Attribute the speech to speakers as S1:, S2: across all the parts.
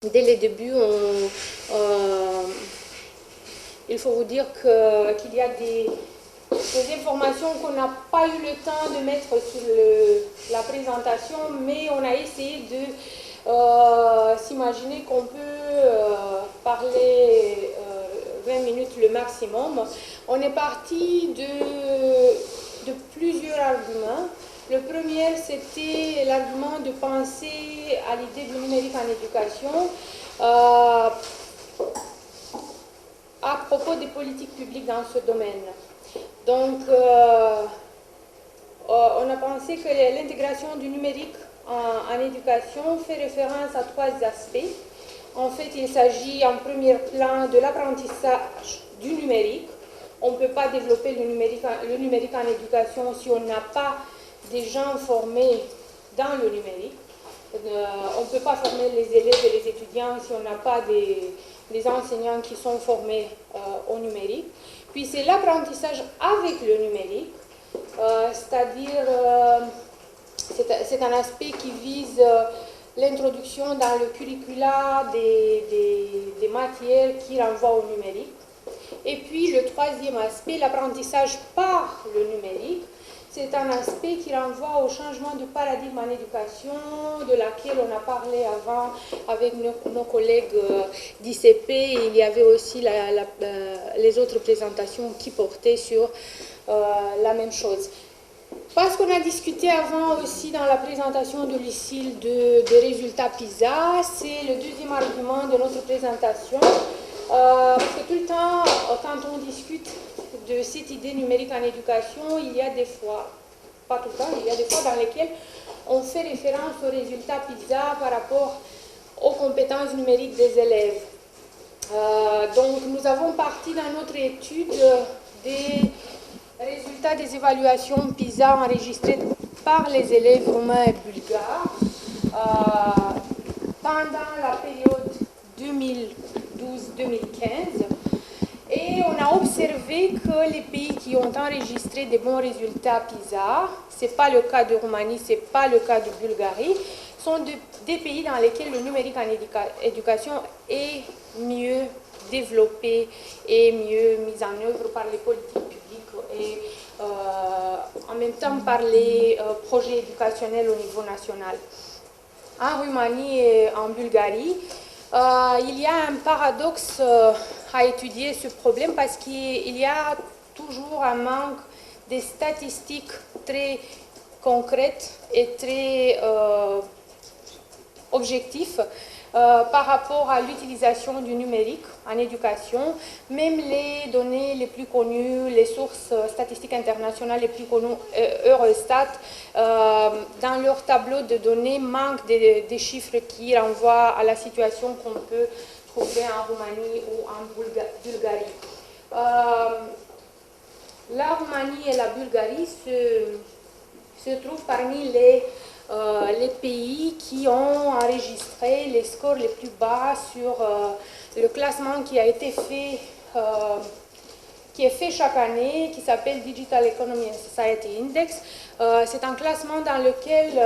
S1: dès le début, il faut vous dire qu'il y a des informations qu'on n'a pas eu le temps de mettre sur la présentation, mais on a essayé de s'imaginer qu'on peut parler 20 minutes le maximum. On est parti de plusieurs arguments. Le premier, c'était l'argument de penser à l'idée du numérique en éducation à propos des politiques publiques dans ce domaine. Donc, on a pensé que l'intégration du numérique en éducation fait référence à trois aspects. En fait, il s'agit en premier plan de l'apprentissage du numérique. On ne peut pas développer le numérique en éducation si on n'a pas des gens formés dans le numérique. On ne peut pas former les élèves et les étudiants si on n'a pas des enseignants qui sont formés au numérique. Puis c'est l'apprentissage avec le numérique, c'est-à-dire c'est un aspect qui vise l'introduction dans le curricula des matières qui renvoient au numérique. Et puis le troisième aspect, l'apprentissage par le numérique, c'est un aspect qui renvoie au changement de paradigme en éducation, de laquelle on a parlé avant avec nos collègues d'ICP. Il y avait aussi les autres présentations qui portaient sur la même chose. Parce qu'on a discuté avant aussi dans la présentation de Lucille des résultats PISA, c'est le deuxième argument de notre présentation. Parce que tout le temps, quand on discute de cette idée numérique en éducation, il y a des fois, pas tout le temps, il y a des fois dans lesquelles on fait référence aux résultats PISA par rapport aux compétences numériques des élèves. Donc nous avons parti dans notre étude des résultats des évaluations PISA enregistrées par les élèves roumains et bulgares pendant la période 2012-2015. Et on a observé que les pays qui ont enregistré des bons résultats PISA, ce n'est pas le cas de Roumanie, ce n'est pas le cas de Bulgarie, sont des pays dans lesquels le numérique en éducation est mieux développé et mieux mis en œuvre par les politiques publiques et en même temps par les projets éducationnels au niveau national. En Roumanie et en Bulgarie, il y a un paradoxe à étudier ce problème parce qu'il y a toujours un manque de statistiques très concrètes et très objectifs par rapport à l'utilisation du numérique en éducation. Même les données les plus connues, les sources statistiques internationales les plus connues, Eurostat, dans leur tableau de données, manquent des chiffres qui renvoient à la situation qu'on peut trouver en Roumanie ou en Bulgarie. La Roumanie et la Bulgarie se trouvent parmi les pays qui ont enregistré les scores les plus bas sur le classement qui a été fait, qui est fait chaque année, qui s'appelle Digital Economy and Society Index. C'est un classement dans lequel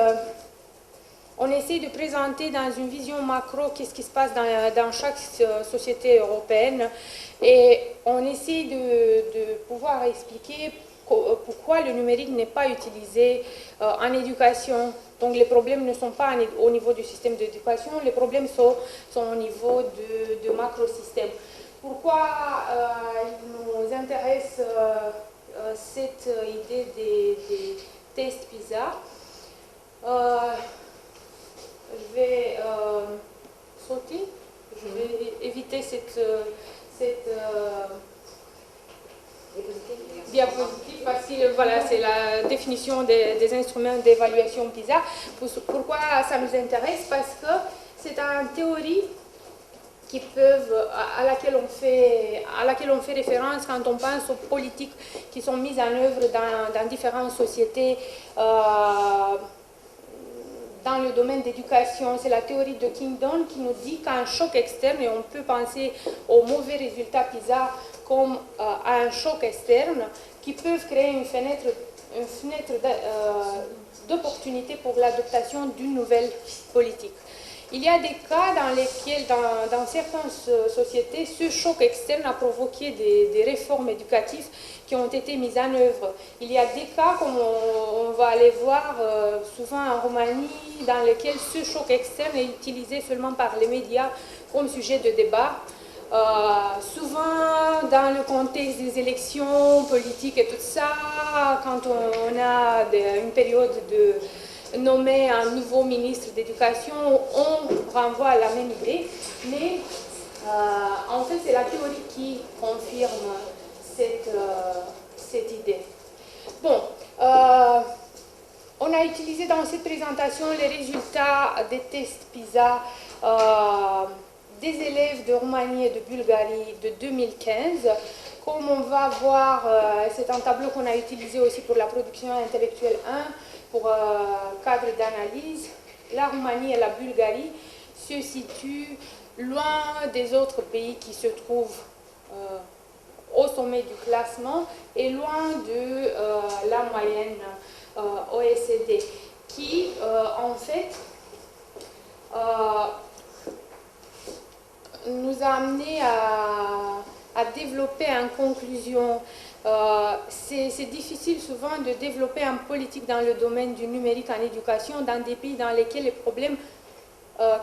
S1: on essaie de présenter dans une vision macro qu'est-ce qui se passe dans chaque société européenne et on essaie de pouvoir expliquer pourquoi le numérique n'est pas utilisé en éducation. Donc les problèmes ne sont pas au niveau du système d'éducation, les problèmes sont au niveau de macro-système. Pourquoi il nous intéresse cette idée des tests PISA? Je vais sauter, je vais éviter cette diapositive parce que voilà, c'est la définition des instruments d'évaluation PISA. Pourquoi ça nous intéresse? Parce que c'est une théorie à laquelle on fait référence quand on pense aux politiques qui sont mises en œuvre dans différentes sociétés dans le domaine d'éducation. C'est la théorie de Kingdon qui nous dit qu'un choc externe, et on peut penser aux mauvais résultats PISA comme à un choc externe, qui peuvent créer une fenêtre d'opportunité pour l'adoption d'une nouvelle politique. Il y a des cas dans lesquels, dans certaines sociétés, ce choc externe a provoqué des réformes éducatives qui ont été mises en œuvre. Il y a des cas, comme on va aller voir souvent en Roumanie, dans lesquels ce choc externe est utilisé seulement par les médias comme sujet de débat. Souvent dans le contexte des élections politiques et tout ça, quand on a une période de nommer un nouveau ministre d'éducation, on renvoie à la même idée, mais en fait c'est la théorie qui confirme cette idée. Bon, on a utilisé dans cette présentation les résultats des tests PISA des élèves de Roumanie et de Bulgarie de 2015. Comme on va voir, c'est un tableau qu'on a utilisé aussi pour la production intellectuelle 1, pour cadre d'analyse. La Roumanie et la Bulgarie se situent loin des autres pays qui se trouvent au sommet du classement et loin de la moyenne OECD, qui en fait nous a amené à développer en conclusion. C'est difficile souvent de développer une politique dans le domaine du numérique en éducation dans des pays dans lesquels les problèmes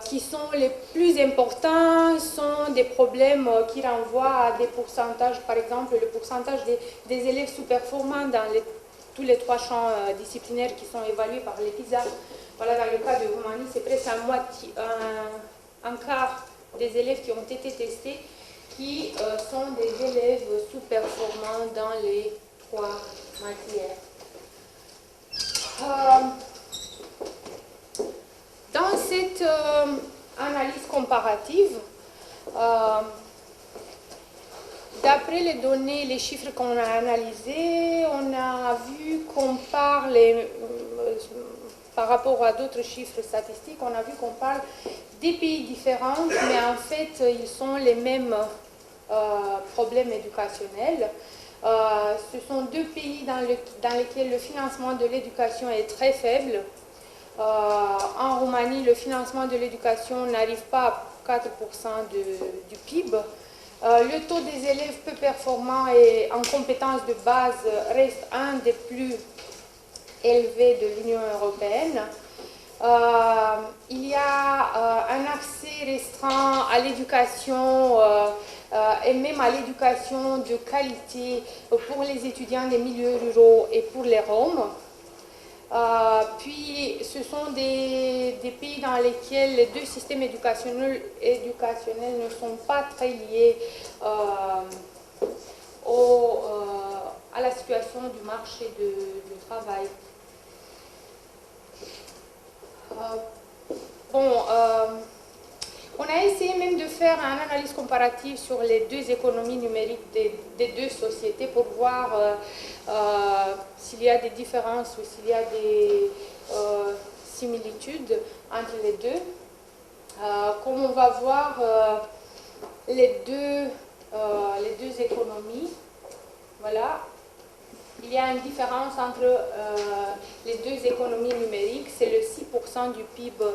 S1: qui sont les plus importants sont des problèmes qui renvoient à des pourcentages, par exemple le pourcentage des élèves sous-performants dans tous les 3 champs disciplinaires qui sont évalués par les PISA. Voilà, dans le cas de Roumanie, c'est presque un quart des élèves qui ont été testés qui sont des élèves sous-performants dans les 3 matières. Dans cette analyse comparative, d'après les données, les chiffres qu'on a analysés, on a vu qu'on parle, par rapport à d'autres chiffres statistiques, on a vu qu'on parle des pays différents, mais en fait, ils sont les mêmes problèmes éducationnels. Ce sont 2 pays dans lesquels le financement de l'éducation est très faible. En Roumanie, le financement de l'éducation n'arrive pas à 4% du PIB. Le taux des élèves peu performants et en compétences de base reste un des plus élevés de l'Union européenne. Il y a un accès restreint à l'éducation et même à l'éducation de qualité pour les étudiants des milieux ruraux et pour les Roms. Puis ce sont des pays dans lesquels les 2 systèmes éducationnels ne sont pas très liés à la situation du marché du travail. On a essayé même de faire une analyse comparative sur les 2 économies numériques des 2 sociétés pour voir s'il y a des différences ou s'il y a des similitudes entre les 2. Comme on va voir les deux économies, voilà. Il y a une différence entre les 2 économies numériques, c'est le 6% du PIB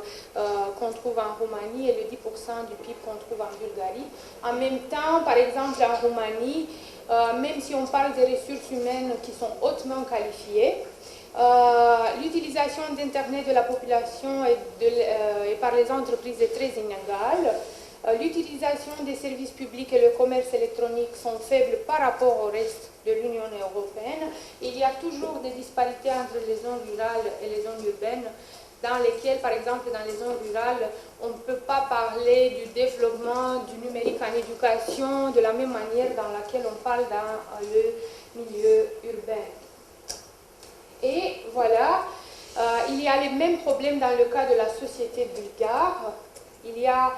S1: qu'on trouve en Roumanie et le 10% du PIB qu'on trouve en Bulgarie. En même temps, par exemple, en Roumanie, même si on parle des ressources humaines qui sont hautement qualifiées, l'utilisation d'Internet de la population et par les entreprises est très inégale. L'utilisation des services publics et le commerce électronique sont faibles par rapport au reste de l'Union européenne. Il y a toujours des disparités entre les zones rurales et les zones urbaines, dans lesquelles, par exemple, dans les zones rurales, on ne peut pas parler du développement du numérique en éducation de la même manière dans laquelle on parle dans le milieu urbain. Et voilà, il y a les mêmes problèmes dans le cas de la société bulgare. Il y a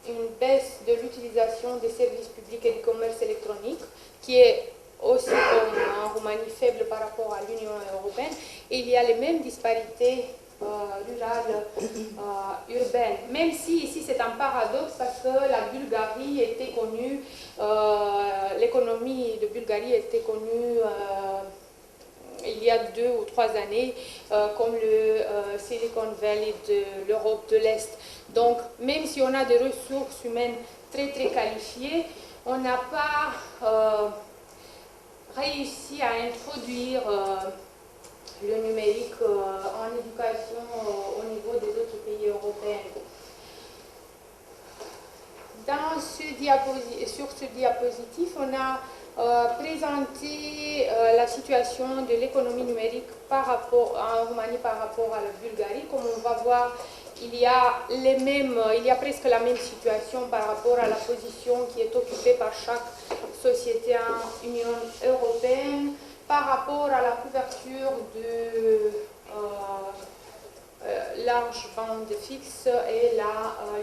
S1: une baisse de l'utilisation des services publics et du commerce électronique, qui est aussi comme en Roumanie faible par rapport à l'Union européenne. Et il y a les mêmes disparités rurales, urbaines. Même si ici c'est un paradoxe parce que la Bulgarie était connue, l'économie de Bulgarie était connue il y a 2 ou 3 années, comme le Silicon Valley de l'Europe de l'Est. Donc, même si on a des ressources humaines très très qualifiées, on n'a pas réussi à introduire le numérique en éducation au niveau des autres pays européens. Sur ce diapositive, on a présenté la situation de l'économie numérique en Roumanie par rapport à la Bulgarie. Comme on va voir, il y a presque la même situation par rapport à la position qui est occupée par chaque société en Union européenne, par rapport à la couverture de large bande fixe et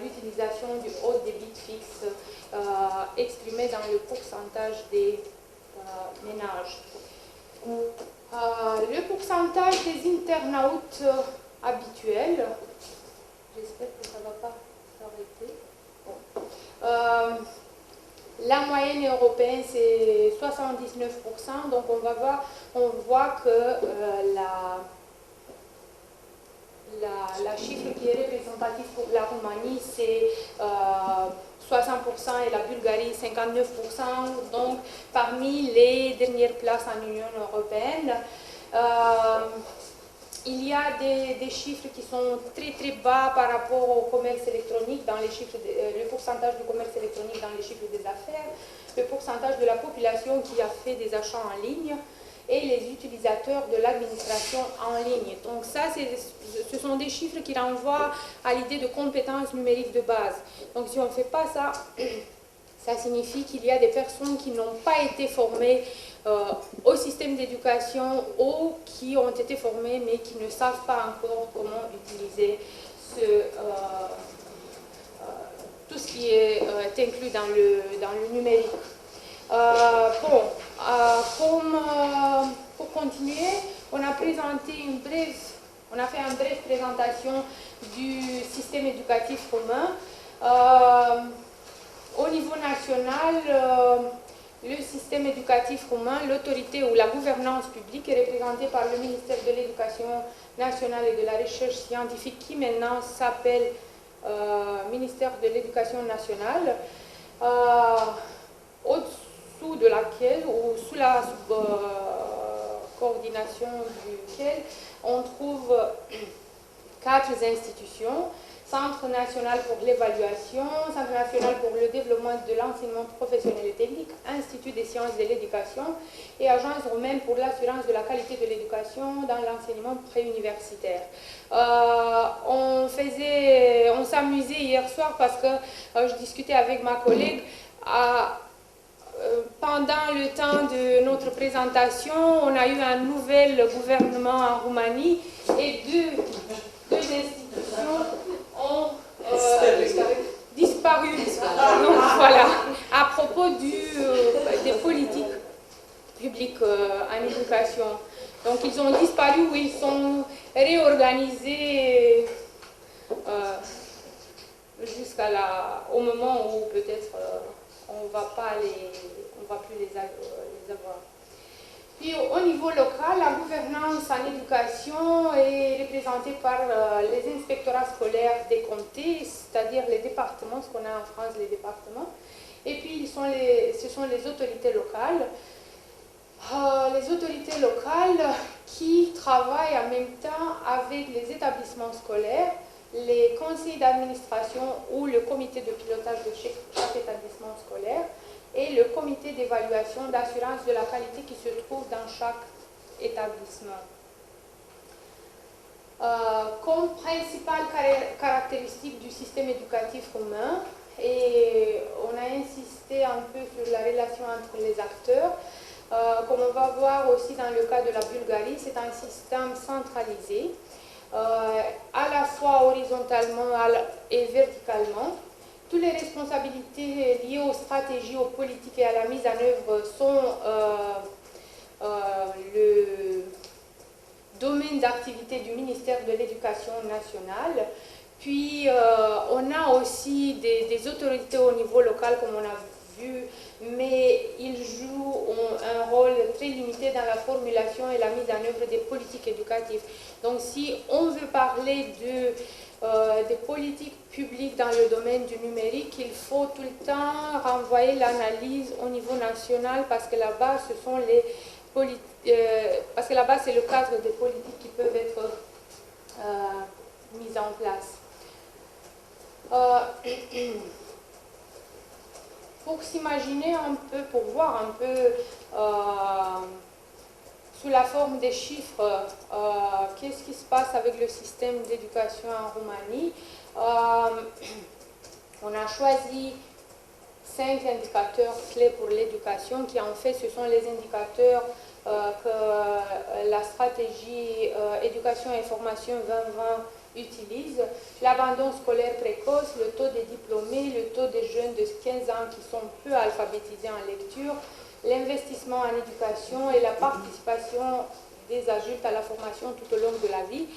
S1: l'utilisation du haut débit fixe exprimé dans le pourcentage des ménages. Le pourcentage des internautes habituels, j'espère que ça ne va pas s'arrêter. La moyenne européenne, c'est 79%, donc on voit que la chiffre qui est représentatif pour la Roumanie, c'est 60% et la Bulgarie, 59%, donc parmi les dernières places en Union européenne. Il y a des chiffres qui sont très très bas par rapport au commerce électronique, le pourcentage du commerce électronique dans les chiffres des affaires, le pourcentage de la population qui a fait des achats en ligne et les utilisateurs de l'administration en ligne. Donc ça, ce sont des chiffres qui renvoient à l'idée de compétences numériques de base. Donc si on ne fait pas ça, ça signifie qu'il y a des personnes qui n'ont pas été formées au système d'éducation ou qui ont été formées mais qui ne savent pas encore comment utiliser tout ce qui est inclus dans le numérique. Pour continuer, on a fait une brève présentation du système éducatif commun. Au niveau national, le système éducatif commun, l'autorité ou la gouvernance publique est représentée par le ministère de l'Éducation nationale et de la recherche scientifique qui maintenant s'appelle ministère de l'Éducation nationale, au-dessous de laquelle ou sous la coordination duquel on trouve 4 institutions: Centre national pour l'évaluation, Centre national pour le développement de l'enseignement professionnel et technique, Institut des sciences de l'éducation et Agence roumaine pour l'assurance de la qualité de l'éducation dans l'enseignement préuniversitaire. On s'amusait hier soir parce que je discutais avec ma collègue pendant le temps de notre présentation, on a eu un nouvel gouvernement en Roumanie et deux institutions ont disparu. Donc voilà, à propos des politiques publiques en éducation. Donc ils ont disparu ou ils sont réorganisés au moment où peut-être on ne va plus les avoir. Puis au niveau local, la gouvernance en éducation est représentée par les inspectorats scolaires des comtés, c'est-à-dire les départements, ce qu'on a en France, les départements. Et puis ce sont les autorités locales. Les autorités locales qui travaillent en même temps avec les établissements scolaires, les conseils d'administration ou le comité de pilotage de chaque établissement scolaire et le comité d'évaluation d'assurance de la qualité qui se trouve dans chaque établissement. Comme principale caractéristique du système éducatif commun, et on a insisté un peu sur la relation entre les acteurs, comme on va voir aussi dans le cas de la Bulgarie, c'est un système centralisé, à la fois horizontalement et verticalement. Toutes les responsabilités liées aux stratégies, aux politiques et à la mise en œuvre sont le domaine d'activité du ministère de l'Éducation nationale. Puis on a aussi des autorités au niveau local, comme on a individus, mais ils jouent un rôle très limité dans la formulation et la mise en œuvre des politiques éducatives. Donc si on veut parler des politiques publiques dans le domaine du numérique, il faut tout le temps renvoyer l'analyse au niveau national parce que là-bas, ce sont les parce que là-bas, c'est le cadre des politiques qui peuvent être mises en place. Pour s'imaginer un peu, pour voir un peu sous la forme des chiffres, qu'est-ce qui se passe avec le système d'éducation en Roumanie. On a choisi 5 indicateurs clés pour l'éducation qui en fait ce sont les indicateurs que la stratégie éducation et formation 2020 utilise. L'abandon scolaire précoce, le taux des diplômés, le taux des jeunes de 15 ans qui sont peu alphabétisés en lecture, l'investissement en éducation et la participation des adultes à la formation tout au long de la vie.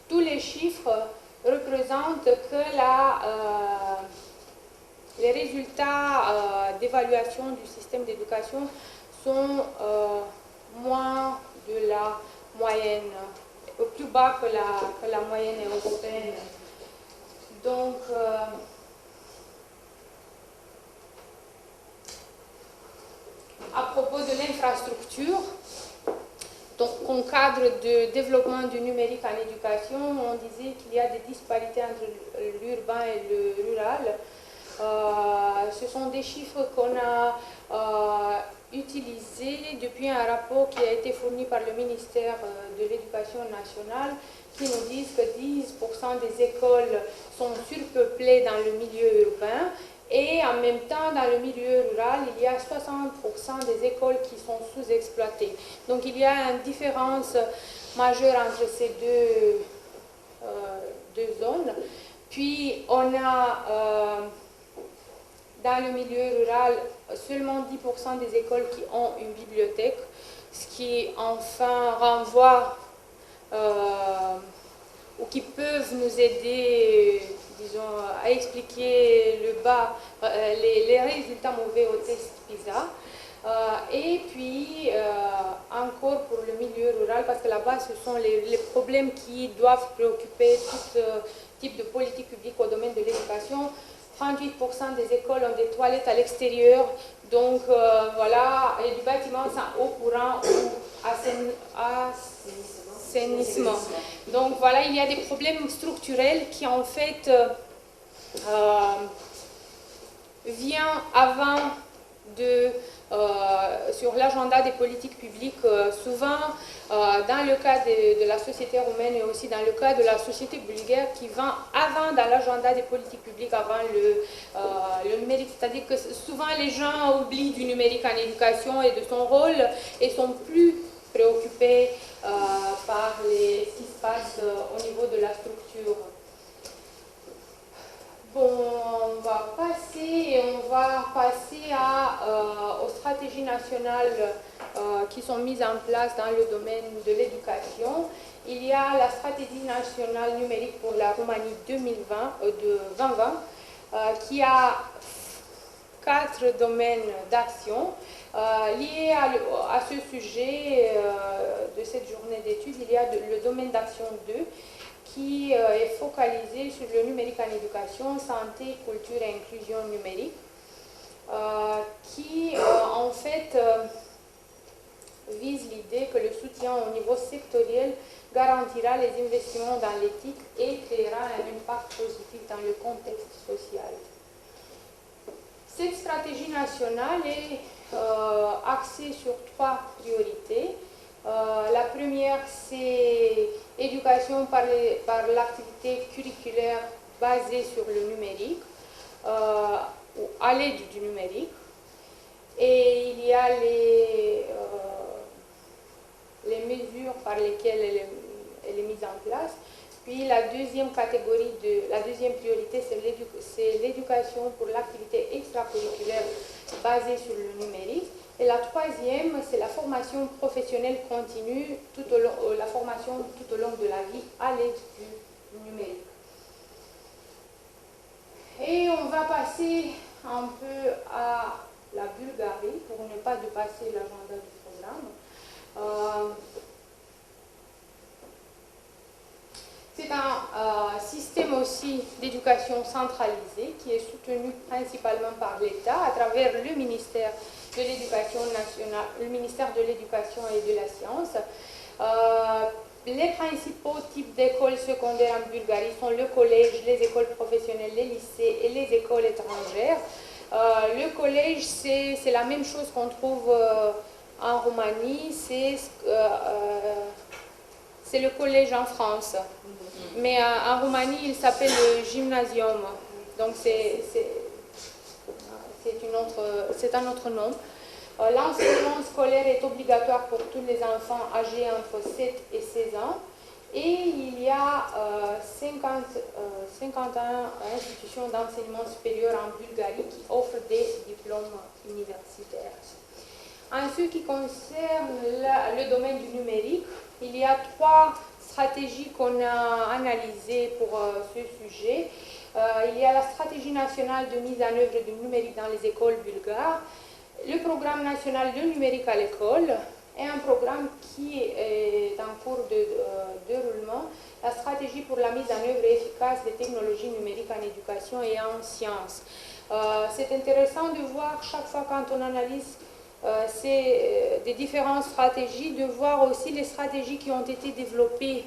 S1: Tous les chiffres représentent que les résultats d'évaluation du système d'éducation sont moins de la moyenne, plus bas que la moyenne européenne. Donc, à propos de l'infrastructure, donc en cadre de développement du numérique en éducation, on disait qu'il y a des disparités entre l'urbain et le rural. Ce sont des chiffres qu'on a utilisés depuis un rapport qui a été fourni par le ministère de l'Éducation nationale qui nous disent que 10% des écoles sont surpeuplées dans le milieu urbain et en même temps dans le milieu rural il y a 60% des écoles qui sont sous-exploitées. Donc il y a une différence majeure entre ces deux zones. Puis on a dans le milieu rural, seulement 10% des écoles qui ont une bibliothèque, ce qui enfin renvoie ou qui peuvent nous aider, disons, à expliquer les résultats mauvais au test PISA. Et puis, encore pour le milieu rural, parce que là-bas, ce sont les problèmes qui doivent préoccuper tout type de politique publique au domaine de l'éducation. 38% des écoles ont des toilettes à l'extérieur, donc voilà, et du bâtiment sans eau courant ou assainissement. Donc voilà, il y a des problèmes structurels qui en fait viennent avant sur l'agenda des politiques publiques, souvent dans le cas de la société roumaine et aussi dans le cas de la société bulgare qui va avant dans l'agenda des politiques publiques, avant le numérique. C'est-à-dire que souvent les gens oublient du numérique en éducation et de son rôle et sont plus préoccupés par ce qui se passe au niveau de la structure. Bon, on va passer aux stratégies nationales qui sont mises en place dans le domaine de l'éducation. Il y a la stratégie nationale numérique pour la Roumanie 2020, qui a 4 domaines d'action. Liés à ce sujet de cette journée d'études, il y a le domaine d'action 2, qui est focalisé sur le numérique en éducation, santé, culture et inclusion numérique, qui en fait vise l'idée que le soutien au niveau sectoriel garantira les investissements dans l'éthique et créera un impact positif dans le contexte social. Cette stratégie nationale est axée sur 3 priorités. La première, c'est éducation par l'activité curriculaire basée sur le numérique, ou à l'aide du numérique. Et il y a les mesures par lesquelles elle est mise en place. Puis la deuxième catégorie, la deuxième priorité, c'est l'éducation pour l'activité extracurriculaire basée sur le numérique. Et la troisième, c'est la formation professionnelle continue, la formation tout au long de la vie à l'aide du numérique. Et on va passer un peu à la Bulgarie, pour ne pas dépasser l'agenda du programme. C'est un système aussi d'éducation centralisé qui est soutenu principalement par l'État à travers le ministère de l'Éducation nationale, le ministère de l'Éducation et de la Science. Les principaux types d'écoles secondaires en Bulgarie sont le collège, les écoles professionnelles, les lycées et les écoles étrangères. Le collège, c'est la même chose qu'on trouve en Roumanie, c'est le collège en France. Mais en Roumanie, il s'appelle le gymnasium. Donc c'est un autre nom. L'enseignement scolaire est obligatoire pour tous les enfants âgés entre 7 et 16 ans. Et il y a 51 institutions d'enseignement supérieur en Bulgarie qui offrent des diplômes universitaires. En ce qui concerne le domaine du numérique, il y a 3 stratégies qu'on a analysées pour ce sujet. Il y a la stratégie nationale de mise en œuvre du numérique dans les écoles bulgares, le programme national de numérique à l'école et un programme qui est en cours de déroulement, la stratégie pour la mise en œuvre efficace des technologies numériques en éducation et en sciences. C'est intéressant de voir chaque fois quand on analyse des différentes stratégies, de voir aussi les stratégies qui ont été développées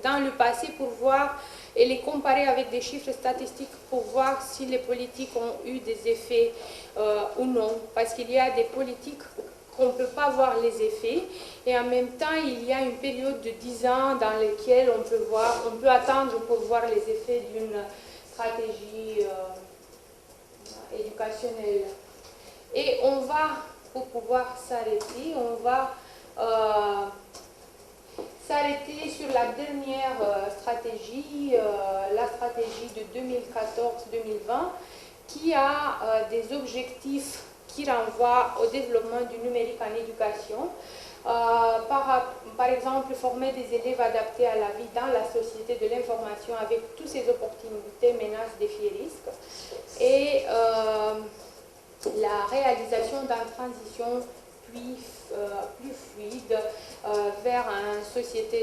S1: dans le passé pour voir et les comparer avec des chiffres statistiques pour voir si les politiques ont eu des effets ou non. Parce qu'il y a des politiques qu'on ne peut pas voir les effets et en même temps il y a une période de 10 ans dans laquelle on peut attendre pour voir les effets d'une stratégie éducationnelle. Et on va, pour pouvoir s'arrêter, on va s'arrêter sur la dernière stratégie, la stratégie de 2014-2020, qui a des objectifs qui renvoient au développement du numérique en éducation. Par exemple, former des élèves adaptés à la vie dans la société de l'information avec toutes ses opportunités, menaces, défis et risques. Et la réalisation d'une transition plus fluide vers la société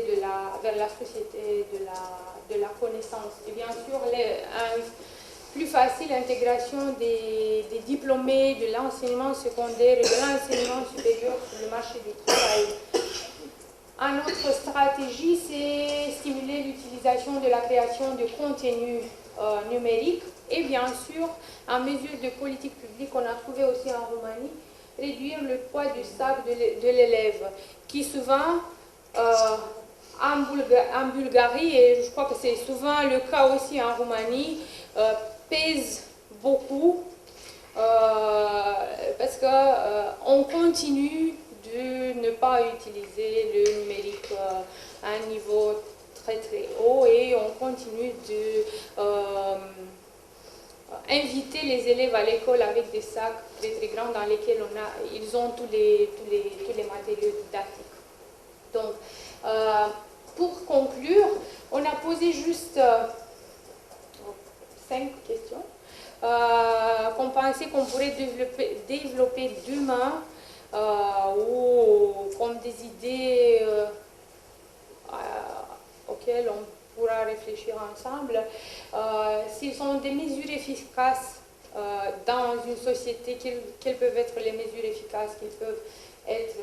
S1: de la connaissance. Et bien sûr, plus facile l'intégration des diplômés de l'enseignement secondaire et de l'enseignement supérieur sur le marché du travail. Une autre stratégie, c'est stimuler l'utilisation de la création de contenus numériques et bien sûr, en mesure de politique publique, on a trouvé aussi en Roumanie, réduire le poids du sac de l'élève, qui souvent, en Bulgarie, et je crois que c'est souvent le cas aussi en Roumanie, pèse beaucoup parce qu'on continue de ne pas utiliser le numérique à un niveau très très haut et on continue de inviter les élèves à l'école avec des sacs très très grands dans lesquels ils ont tous les matériaux didactiques. Donc, pour conclure, on a posé juste 5 questions qu'on pensait qu'on pourrait développer demain ou comme des idées auxquelles on pourra réfléchir ensemble. S'ils sont des mesures efficaces dans une société, quelles peuvent être les mesures efficaces qui peuvent être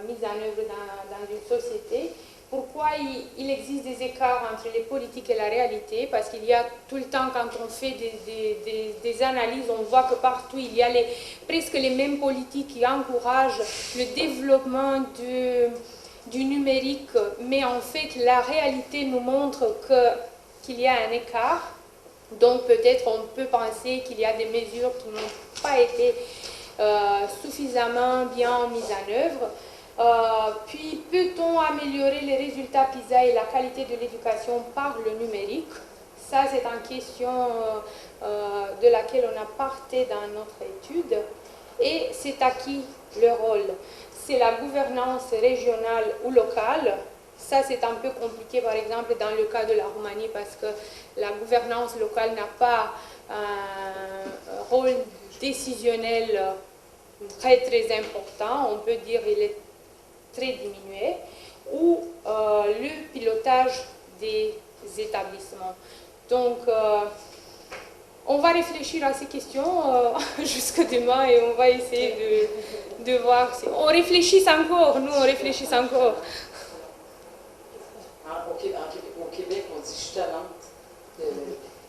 S1: mises en œuvre dans une société? Pourquoi il existe des écarts entre les politiques et la réalité? Parce qu'il y a tout le temps, quand on fait des analyses, on voit que partout, il y a presque les mêmes politiques qui encouragent le développement du numérique, mais en fait, la réalité nous montre qu'il y a un écart. Donc peut-être on peut penser qu'il y a des mesures qui n'ont pas été suffisamment bien mises en œuvre. Puis, peut-on améliorer les résultats PISA et la qualité de l'éducation par le numérique? Ça, c'est une question de laquelle on a parlé dans notre étude. Et c'est à qui le rôle? C'est la gouvernance régionale ou locale. Ça, c'est un peu compliqué, par exemple, dans le cas de la Roumanie, parce que la gouvernance locale n'a pas un rôle décisionnel très très important, on peut dire il est très diminué, ou le pilotage des établissements. Donc, on va réfléchir à ces questions jusqu'à demain et on va essayer de voir si... On réfléchit encore, nous on réfléchit encore.
S2: Au Québec, on dit « je suis tannante ».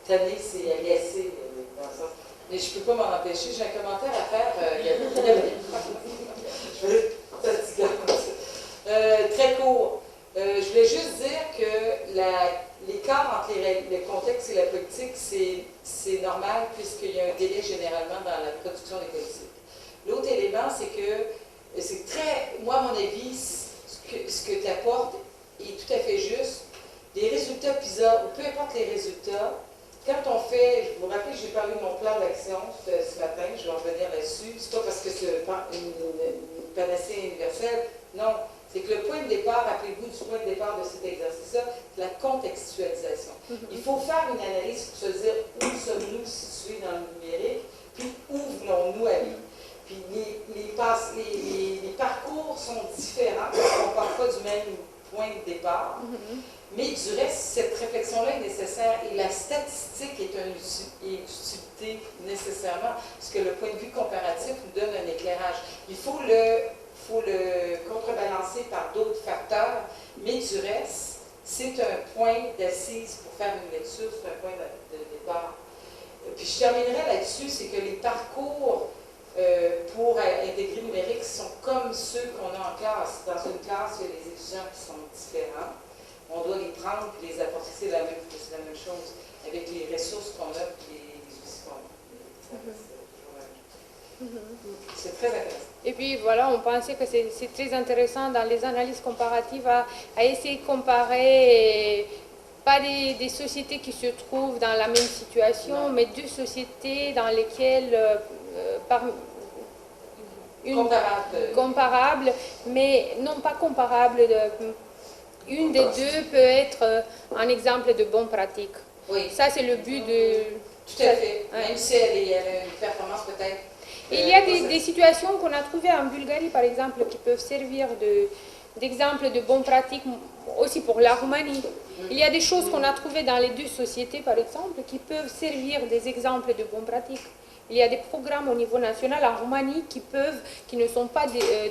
S2: Tanner, c'est agacé, dans le sens. Mais je ne peux pas m'en empêcher. J'ai un commentaire à faire. Je vais être fatigante. Très court. Je voulais juste dire que l'écart entre le contexte et la politique, c'est normal puisqu'il y a un délai généralement dans la production des politiques. L'autre élément, c'est que c'est très, moi à mon avis, ce que tu apportes est tout à fait juste. Les résultats PISA, ou peu importe les résultats, quand on fait, je vous rappelle que j'ai parlé de mon plan d'action ce matin, je vais en revenir là-dessus, c'est pas parce que c'est une panacée universelle, non, c'est que le point de départ, rappelez-vous du point de départ de cet exercice-là, c'est la contextualisation. Il faut faire une analyse pour se dire où sommes-nous situés dans le numérique, puis où voulons-nous aller. Puis les parcours sont différents, ils sont parfois du même point de départ, mais du reste, cette réflexion-là est nécessaire et la statistique est une utilité nécessairement, parce que le point de vue comparatif nous donne un éclairage. Il faut le contrebalancer par d'autres facteurs, mais du reste, c'est un point d'assise pour faire une lecture, c'est un point de départ. Puis je terminerai là-dessus, c'est que les parcours pour intégrer le numérique sont comme ceux qu'on a en classe. Dans une classe, il y a des étudiants qui sont différents. On doit les prendre et les apporter, c'est la même chose avec les ressources qu'on a et les outils qu'on a. C'est très intéressant.
S1: Et puis voilà, on pensait que c'est très intéressant dans les analyses comparatives à essayer de comparer pas des sociétés qui se trouvent dans la même situation, mais deux sociétés dans lesquelles comparables, mais non pas comparables. Une des deux peut être un exemple de bonne pratique.
S2: Oui.
S1: Ça, c'est le but de...
S2: Tout à fait. Ouais. Même si elle a une performance peut-être...
S1: Il y a des situations qu'on a trouvées en Bulgarie, par exemple, qui peuvent servir d'exemple de bonne pratique aussi pour la Roumanie. Il y a des choses qu'on a trouvées dans les deux sociétés, par exemple, qui peuvent servir des exemples de bonne pratique. Il y a des programmes au niveau national en Roumanie qui ne sont pas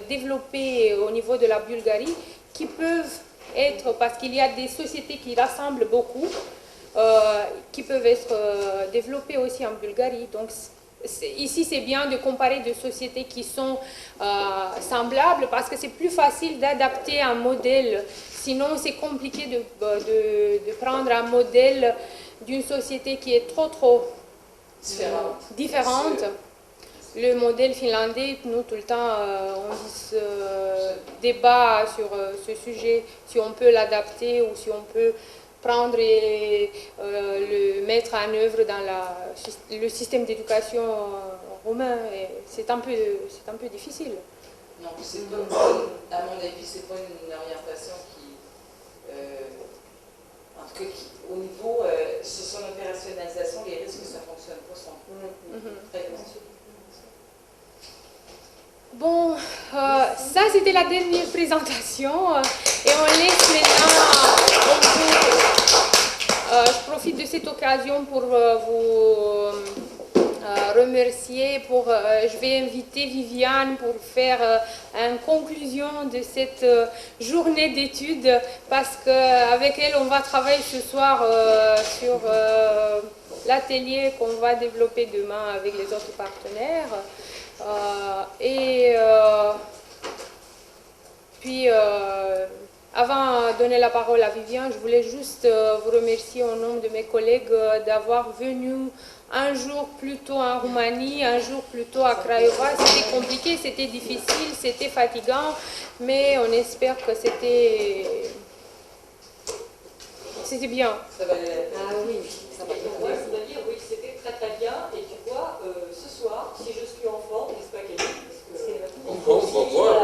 S1: développés au niveau de la Bulgarie, qui peuvent être, parce qu'il y a des sociétés qui rassemblent beaucoup, qui peuvent être développées aussi en Bulgarie. Donc ici, c'est bien de comparer deux sociétés qui sont semblables, parce que c'est plus facile d'adapter un modèle. Sinon, c'est compliqué de prendre un modèle d'une société qui est trop différente. Le modèle finlandais, nous, tout le temps, on débat sur ce sujet, si on peut l'adapter ou si on peut prendre et le mettre en œuvre dans le système d'éducation roumain. C'est un peu difficile.
S2: Non, c'est pas, à mon avis, c'est pas une orientation qui, en tout cas, au niveau, sur son opérationnalisation, les risques que ça ne fonctionne pas sont très grands.
S1: Bon, ça c'était la dernière présentation et on laisse maintenant, je profite de cette occasion pour vous remercier, je vais inviter Viviane pour faire une conclusion de cette journée d'études, parce qu'avec elle on va travailler ce soir sur l'atelier qu'on va développer demain avec les autres partenaires. Puis, avant de donner la parole à Viviane, je voulais juste vous remercier au nom de mes collègues d'avoir venu un jour plus tôt en Roumanie, un jour plus tôt à Craiova. C'était compliqué, c'était difficile, c'était fatigant, mais on espère que c'était bien.
S2: Ça va aller.
S3: Ah oui, ça va. Moi, je voudrais dire, oui, c'était très très bien. Et tu vois, ce soir, si je suis en forme, n'est-ce pas, Kelly?
S4: On va voir.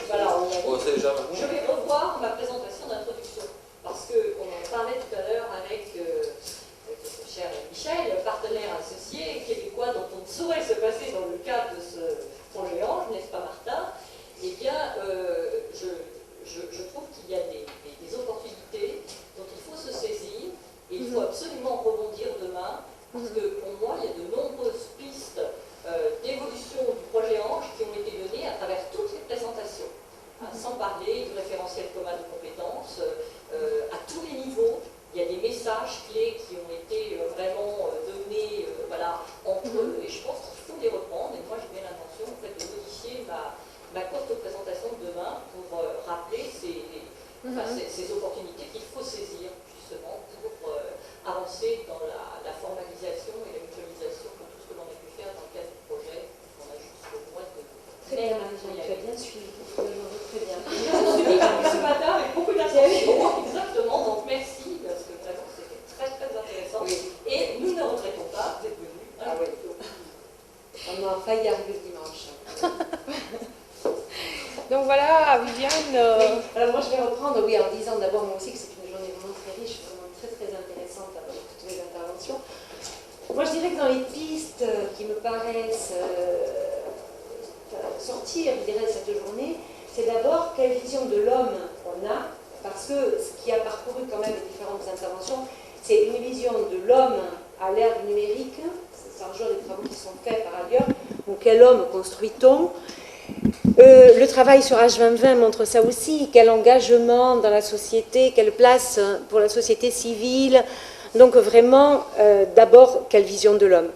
S3: Voilà,
S4: On sait jamais.
S3: je vais revoir ma présentation d'introduction. Parce qu'on en parlait tout à l'heure avec notre cher Michel, partenaire associé québécois dont on ne saurait se passer. cadre de ce projet Ange, n'est-ce pas Martin? Eh bien, je trouve qu'il y a des opportunités dont il faut se saisir et il faut absolument rebondir demain parce que pour moi, il y a de nombreuses pistes d'évolution du projet Ange qui ont été données à travers toutes les présentations, hein, sans parler du référentiel commun de compétences, à tous les niveaux. Il y a des messages clés qui ont été vraiment donnés voilà, entre eux, et je pense qu'il faut les reprendre. Et moi, j'ai bien l'intention en fait, de modifier ma courte présentation de demain pour rappeler ces opportunités qu'il faut saisir justement pour avancer dans la formalisation et la mutualisation de tout ce que l'on a pu faire dans le cadre du projet qu'on a jusqu'au mois de
S5: Très bien, Marie-Jeanne, tu as bien suivi. Très bien.
S3: ce matin avec beaucoup d'attention. Exactement, donc merci, parce que vraiment c'était très très intéressant.
S2: Oui.
S3: Et nous ne regrettons pas d'être venus.
S2: Ah oui.
S5: On a failli arriver le dimanche.
S1: Donc voilà, Viviane.
S5: Oui. Alors moi je vais reprendre, oui, en disant d'abord moi aussi que c'est une journée vraiment très riche, vraiment très très intéressante avec toutes les interventions. Moi je dirais que dans les pistes qui me paraissent sortir, je dirais, de cette journée, c'est d'abord quelle vision de l'homme on a, parce que ce qui a parcouru quand même les différentes interventions, c'est une vision de l'homme à l'ère du numérique, ça rejoint les travaux qui sont faits par ailleurs, donc quel homme construit-on? Le travail sur H2020 montre ça aussi, quel engagement dans la société, quelle place pour la société civile, donc vraiment d'abord quelle vision de l'homme.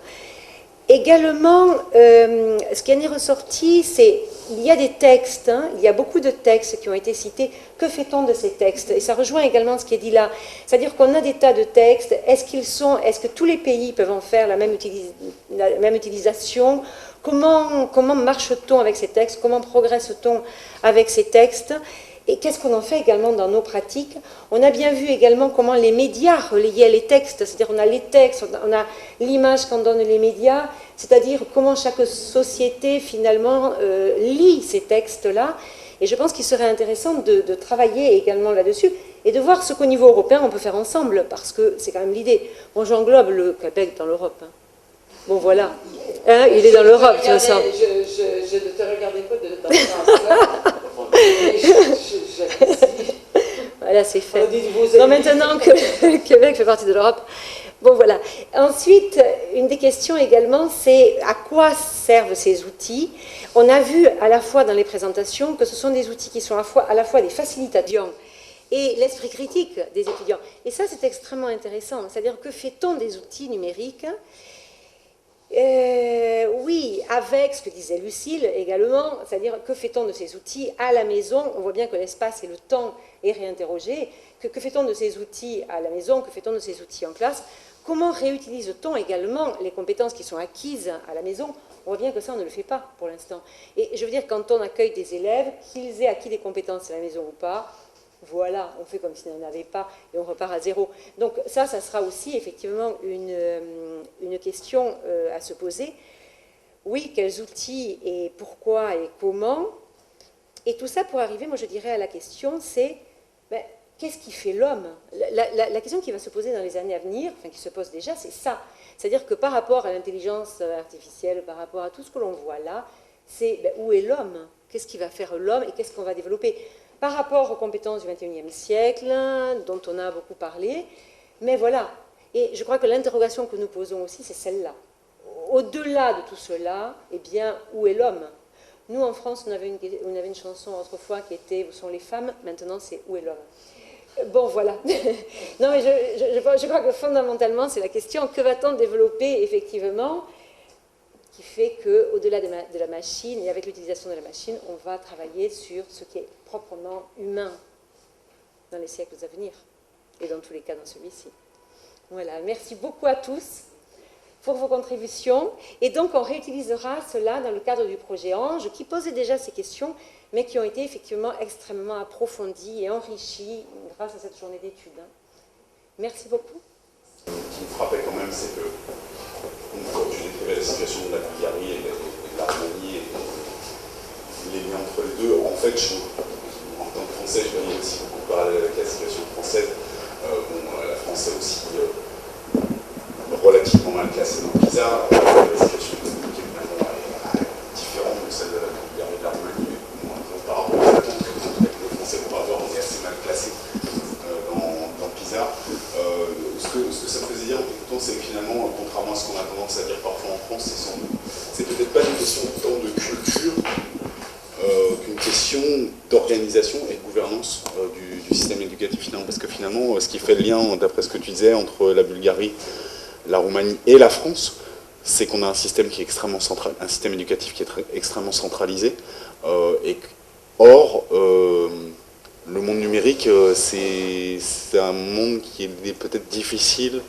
S5: Également, ce qui en est ressorti, c'est il y a des textes, hein, il y a beaucoup de textes qui ont été cités. Que fait-on de ces textes? Et ça rejoint également ce qui est dit là. C'est-à-dire qu'on a des tas de textes. Est-ce que tous les pays peuvent en faire la même utilisation? Comment marche-t-on avec ces textes? Comment progresse-t-on avec ces textes? Et qu'est-ce qu'on en fait également dans nos pratiques? On a bien vu également comment les médias relayaient les textes, c'est-à-dire on a les textes, on a l'image qu'en donnent les médias, c'est-à-dire comment chaque société finalement lit ces textes-là. Et je pense qu'il serait intéressant de travailler également là-dessus et de voir ce qu'au niveau européen on peut faire ensemble, parce que c'est quand même l'idée. Bon, j'englobe le Québec dans l'Europe. Hein. Bon, voilà. Hein, il est dans l'Europe, tu vois ça.
S2: Je ne te regardais pas dans ce sens-là.
S1: Voilà, c'est fait. Non, maintenant que le Québec fait partie de l'Europe. Bon, voilà. Ensuite, une des questions également, c'est à quoi servent ces outils? On a vu à la fois dans les présentations que ce sont des outils qui sont à la fois des facilitateurs et l'esprit critique des étudiants. Et ça, c'est extrêmement intéressant. C'est-à-dire, que fait-on des outils numériques? Oui, avec ce que disait Lucille également, c'est-à-dire que fait-on de ces outils à la maison? On voit bien que l'espace et le temps est réinterrogé. Que fait-on de ces outils à la maison? Que fait-on de ces outils en classe? Comment réutilise-t-on également les compétences qui sont acquises à la maison? On voit bien que ça, on ne le fait pas pour l'instant. Et je veux dire, quand on accueille des élèves, qu'ils aient acquis des compétences à la maison ou pas, voilà, on fait comme s'il n'en avait pas et on repart à zéro. Donc ça sera aussi effectivement une question à se poser. Oui, quels outils et pourquoi et comment? Et tout ça pour arriver, moi je dirais à la question, c'est qu'est-ce qui fait l'homme? La question qui va se poser dans les années à venir, enfin qui se pose déjà, c'est ça. C'est-à-dire que par rapport à l'intelligence artificielle, par rapport à tout ce que l'on voit là, c'est où est l'homme? Qu'est-ce qui va faire l'homme et qu'est-ce qu'on va développer? Par rapport aux compétences du XXIe siècle, dont on a beaucoup parlé, mais voilà. Et je crois que l'interrogation que nous posons aussi, c'est celle-là. Au-delà de tout cela, eh bien, où est l'homme? Nous, en France, on avait une chanson autrefois qui était « Où sont les femmes ?» Maintenant, c'est « Où est l'homme ?» Bon, voilà. Non, mais je crois que fondamentalement, c'est la question « Que va-t-on développer, effectivement ?» qui fait qu'au-delà de la machine, et avec l'utilisation de la machine, on va travailler sur ce qui est proprement humain dans les siècles à venir, et dans tous les cas dans celui-ci. Voilà, merci beaucoup à tous pour vos contributions, et donc on réutilisera cela dans le cadre du projet Ange, qui posait déjà ces questions, mais qui ont été effectivement extrêmement approfondies et enrichies grâce à cette journée d'études. Merci beaucoup.
S6: Ce qui me frappait quand même, c'est que quand tu décrivais la situation de la Bulgarie et de l'Arménie et les liens entre les deux, en fait, en tant que Français, je voyais aussi beaucoup parler avec la situation française. La France est aussi relativement mal classée dans le PISA. La situation économique, évidemment, d'organisation et de gouvernance du système éducatif finalement, parce que finalement, ce qui fait le lien, d'après ce que tu disais, entre la Bulgarie, la Roumanie et la France, c'est qu'on a un système qui est extrêmement central, un système éducatif qui est extrêmement centralisé. Or, le monde numérique, c'est un monde qui est peut-être difficile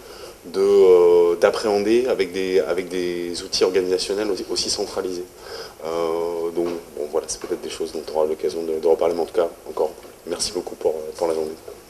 S6: d'appréhender avec des outils organisationnels aussi centralisés. Donc bon, voilà, c'est peut-être des choses dont on aura l'occasion de reparler, mais en tout cas, encore, merci beaucoup pour la journée.